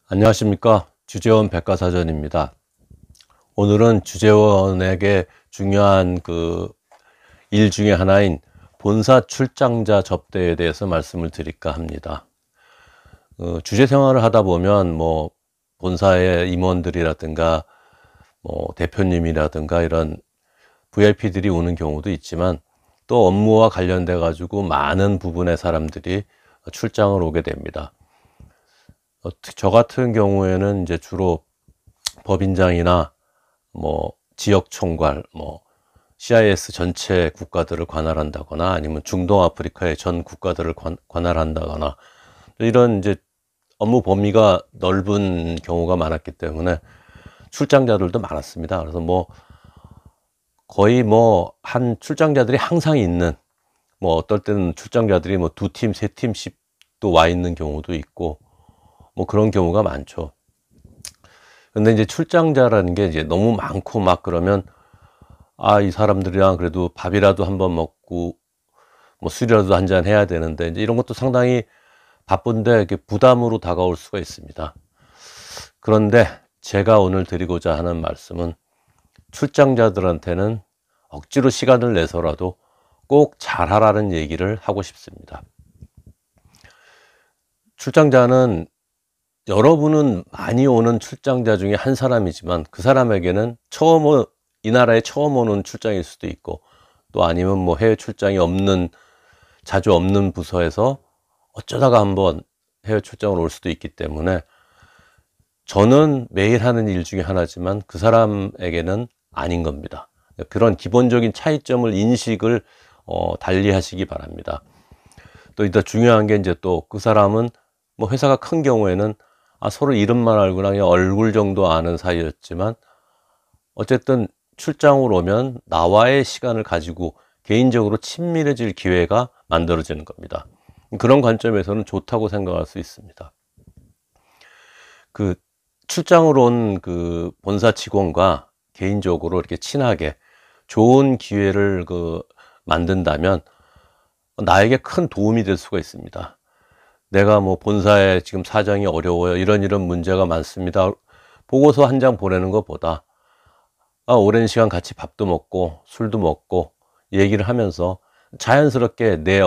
안녕하십니까. 주재원 백과사전입니다. 오늘은 주재원에게 중요한 일 중에 하나인 본사 출장자 접대에 대해서 말씀을 드릴까 합니다. 주재 생활을 하다 보면 본사의 임원들이라든가 대표님이라든가 이런 VIP들이 오는 경우도 있지만, 또 업무와 관련돼 가지고 많은 부분의 사람들이 출장을 오게 됩니다. 저 같은 경우에는 이제 주로 법인장이나 지역 총괄, CIS 전체 국가들을 관할한다거나 아니면 중동 아프리카의 전 국가들을 관할한다거나 이런 이제 업무 범위가 넓은 경우가 많았기 때문에 출장자들도 많았습니다. 그래서 거의 한 출장자들이 항상 있는, 어떨 때는 출장자들이 두 팀, 세 팀씩 또 와 있는 경우도 있고, 그런 경우가 많죠. 근데 이제 출장자라는 게 이제 너무 많고 그러면, 이 사람들이랑 그래도 밥이라도 한번 먹고, 술이라도 한잔 해야 되는데, 이제 이런 것도 상당히 바쁜데, 이렇게 부담으로 다가올 수가 있습니다. 그런데 제가 오늘 드리고자 하는 말씀은, 출장자들한테는 억지로 시간을 내서라도 꼭 잘하라는 얘기를 하고 싶습니다. 출장자는, 여러분은 많이 오는 출장자 중에 한 사람이지만 그 사람에게는 이 나라에 처음 오는 출장일 수도 있고, 또 아니면 해외 출장이 자주 없는 부서에서 어쩌다가 한번 해외 출장을 올 수도 있기 때문에, 저는 매일 하는 일 중에 하나지만 그 사람에게는 아닌 겁니다. 그런 기본적인 차이점을 인식을 달리 하시기 바랍니다. 또 일단 중요한 게, 이제 또 그 사람은 회사가 큰 경우에는 서로 이름만 알거나 그냥 얼굴 정도 아는 사이였지만, 어쨌든 출장을 오면 나와의 시간을 가지고 개인적으로 친밀해질 기회가 만들어지는 겁니다. 그런 관점에서는 좋다고 생각할 수 있습니다. 출장을 온 본사 직원과 개인적으로 이렇게 친하게 좋은 기회를 만든다면 나에게 큰 도움이 될 수가 있습니다. 내가 본사에 지금 사정이 어려워요, 이런 문제가 많습니다, 보고서 한 장 보내는 것보다 오랜 시간 같이 밥도 먹고 술도 먹고 얘기를 하면서 자연스럽게 내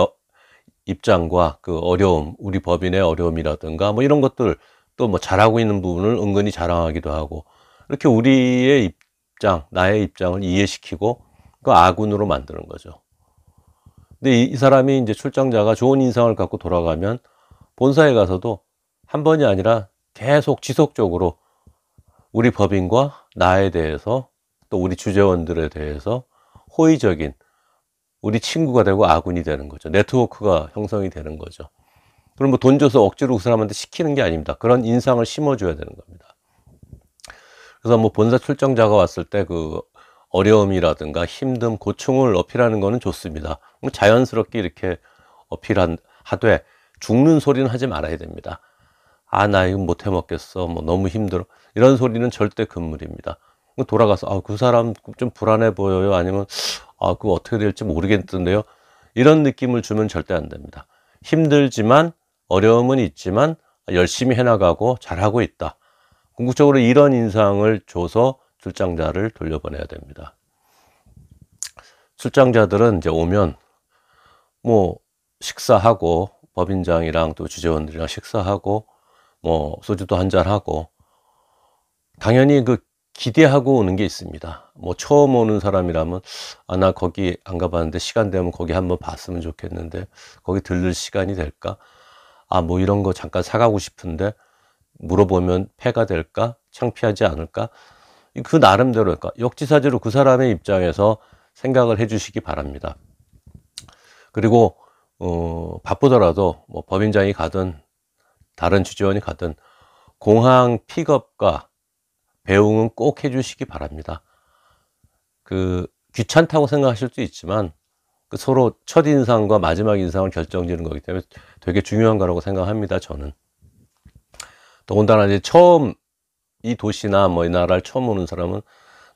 입장과 어려움, 우리 법인의 어려움이라든가 이런 것들, 또 잘하고 있는 부분을 은근히 자랑하기도 하고, 이렇게 우리의 입장, 나의 입장을 이해시키고 아군으로 만드는 거죠. 근데 이 사람이 이제 출장자가 좋은 인상을 갖고 돌아가면 본사에 가서도 한 번이 아니라 계속 지속적으로 우리 법인과 나에 대해서, 또 우리 주재원들에 대해서 호의적인, 우리 친구가 되고 아군이 되는 거죠. 네트워크가 형성이 되는 거죠. 그럼 돈 줘서 억지로 그 사람한테 시키는 게 아닙니다. 그런 인상을 심어줘야 되는 겁니다. 그래서 본사 출장자가 왔을 때 어려움이라든가 힘듦, 고충을 어필하는 거는 좋습니다. 자연스럽게 이렇게 하되 죽는 소리는 하지 말아야 됩니다. 나 이거 못 해 먹겠어, 너무 힘들어, 이런 소리는 절대 금물입니다. 돌아가서 그 사람 좀 불안해 보여요, 아니면 그거 어떻게 될지 모르겠던데요, 이런 느낌을 주면 절대 안 됩니다. 힘들지만, 어려움은 있지만 열심히 해나가고 잘하고 있다, 궁극적으로 이런 인상을 줘서 출장자를 돌려보내야 됩니다. 출장자들은 이제 오면 식사하고, 법인장이랑 또 주재원들이랑 식사하고 소주도 한잔하고, 당연히 기대하고 오는 게 있습니다. 처음 오는 사람이라면 나 거기 안 가봤는데 시간 되면 거기 한번 봤으면 좋겠는데 거기 들를 시간이 될까, 이런 거 잠깐 사가고 싶은데 물어보면 폐가 될까, 창피하지 않을까, 그 나름대로 역지사지로 그 사람의 입장에서 생각을 해 주시기 바랍니다. 그리고 바쁘더라도 법인장이 가든 다른 주재원이 가든 공항 픽업과 배웅은 꼭 해주시기 바랍니다. 귀찮다고 생각하실 수 있지만 서로 첫인상과 마지막 인상을 결정지는 거기 때문에 되게 중요한 거라고 생각합니다, 저는. 더군다나 이제 처음 이 도시나 이 나라를 처음 오는 사람은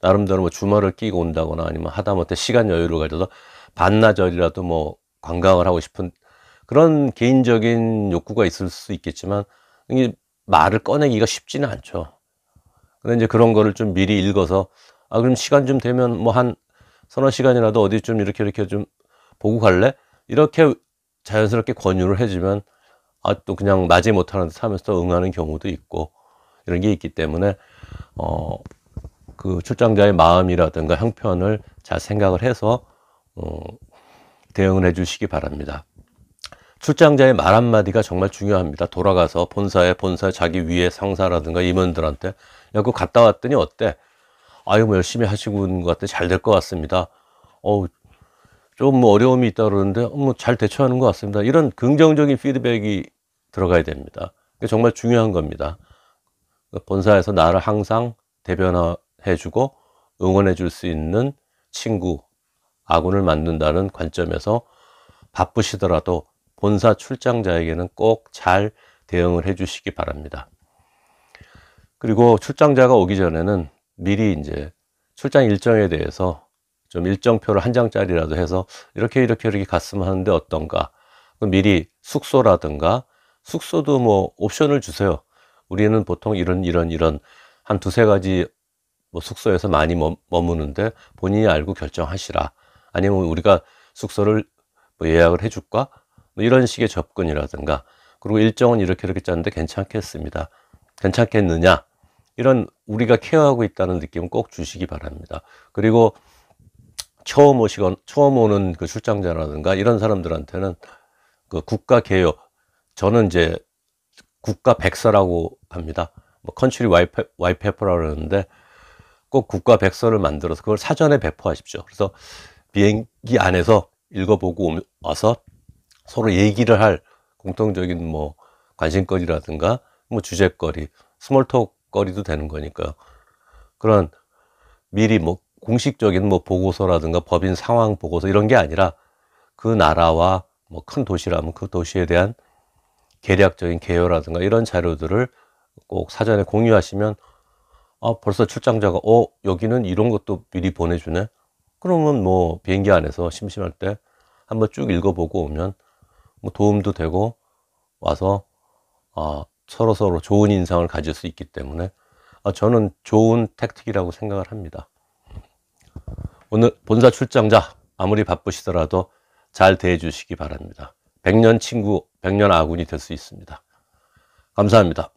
나름대로 주말을 끼고 온다거나 아니면 하다못해 시간 여유를 가져서 반나절이라도 관광을 하고 싶은 그런 개인적인 욕구가 있을 수 있겠지만 이게 말을 꺼내기가 쉽지는 않죠. 근데 이제 그런 거를 좀 미리 읽어서 그럼 시간 좀 되면 뭐 한 서너 시간이라도 어디 좀 이렇게 좀 보고 갈래? 이렇게 자연스럽게 권유를 해 주면 또 그냥 맞이 못하는 듯 하면서 응하는 경우도 있고 이런 게 있기 때문에 그 출장자의 마음이라든가 형편을 잘 생각을 해서 대응을 해 주시기 바랍니다. 출장자의 말 한마디가 정말 중요합니다. 돌아가서 본사에 자기 위에 상사라든가 임원들한테 야, 그거 갔다 왔더니 어때? 아유, 뭐 열심히 하시고 있는 것 같아. 잘 될 것 같습니다. 좀 뭐 어려움이 있다 그러는데 뭐 잘 대처하는 것 같습니다. 이런 긍정적인 피드백이 들어가야 됩니다. 그게 정말 중요한 겁니다. 본사에서 나를 항상 대변해 주고 응원해 줄 수 있는 친구, 아군을 만든다는 관점에서 바쁘시더라도 본사 출장자에게는 꼭 잘 대응을 해 주시기 바랍니다. 그리고 출장자가 오기 전에는 미리 이제 출장 일정에 대해서 좀 일정표를 한 장짜리라도 해서 이렇게 갔으면 하는데 어떤가. 미리 숙소라든가 숙소도 뭐 옵션을 주세요. 우리는 보통 이런 한 두세 가지 뭐 숙소에서 많이 머무는데 본인이 알고 결정하시라. 아니면 우리가 숙소를 뭐 예약을 해줄까? 뭐 이런 식의 접근이라든가. 그리고 일정은 이렇게 짰는데 괜찮겠습니다. 괜찮겠느냐? 이런 우리가 케어하고 있다는 느낌은 꼭 주시기 바랍니다. 그리고 처음 오는 그 출장자라든가 이런 사람들한테는 그 국가 개요, 저는 이제 국가 백서라고 합니다. 뭐 컨츄리 와이페퍼라고 그러는데 꼭 국가 백서를 만들어서 그걸 사전에 배포하십시오. 그래서 비행기 안에서 읽어보고 와서 서로 얘기를 할 공통적인 뭐 관심거리라든가 뭐 주제거리, 스몰톡 거리도 되는 거니까요. 그런 미리 뭐 공식적인 뭐 보고서라든가 법인 상황 보고서 이런 게 아니라 그 나라와 뭐 큰 도시라면 그 도시에 대한 계략적인 개요라든가 이런 자료들을 꼭 사전에 공유하시면 벌써 출장자가 여기는 이런 것도 미리 보내주네. 그러면 뭐 비행기 안에서 심심할 때 한번 쭉 읽어보고 오면 뭐 도움도 되고 와서 서로 좋은 인상을 가질 수 있기 때문에 저는 좋은 택틱이라고 생각을 합니다. 오늘 본사 출장자 아무리 바쁘시더라도 잘 대해 주시기 바랍니다. 100년 친구, 100년 아군이 될 수 있습니다. 감사합니다.